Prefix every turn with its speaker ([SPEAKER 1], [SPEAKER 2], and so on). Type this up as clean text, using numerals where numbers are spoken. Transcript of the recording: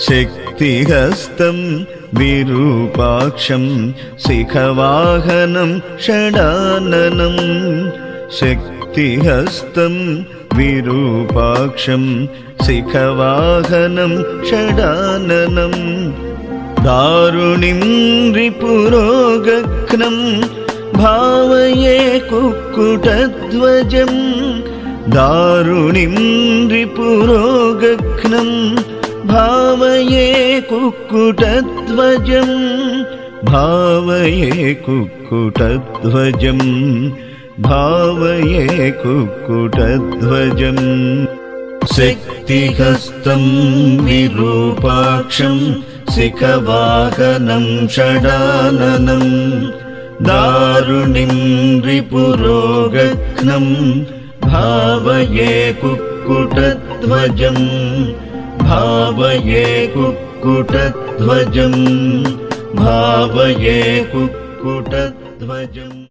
[SPEAKER 1] शक्तिहस्तं विरूपाक्षं शिखवाहनं षडाननं शक्तिहस्तं विरूपाक्षं शिखवाहनं षडाननं दारुणिं रिपुरोगघ्नं भावये कुक्कुटध्वजं दारुणिं रिपुरोगघ्नं भावये कुक्कुटध्वजं भावये कुक्कुटध्वजं भावये कुक्कुटध्वजं शक्तिहस्तं विरूपाक्षं शिखवाहनं षडाननं दारुणिं रिपुरोगघ्नं भावये कुक्कुटध्वजं भावये कुक्कुटध्वजं भावये कुक्कुटध्वजम्।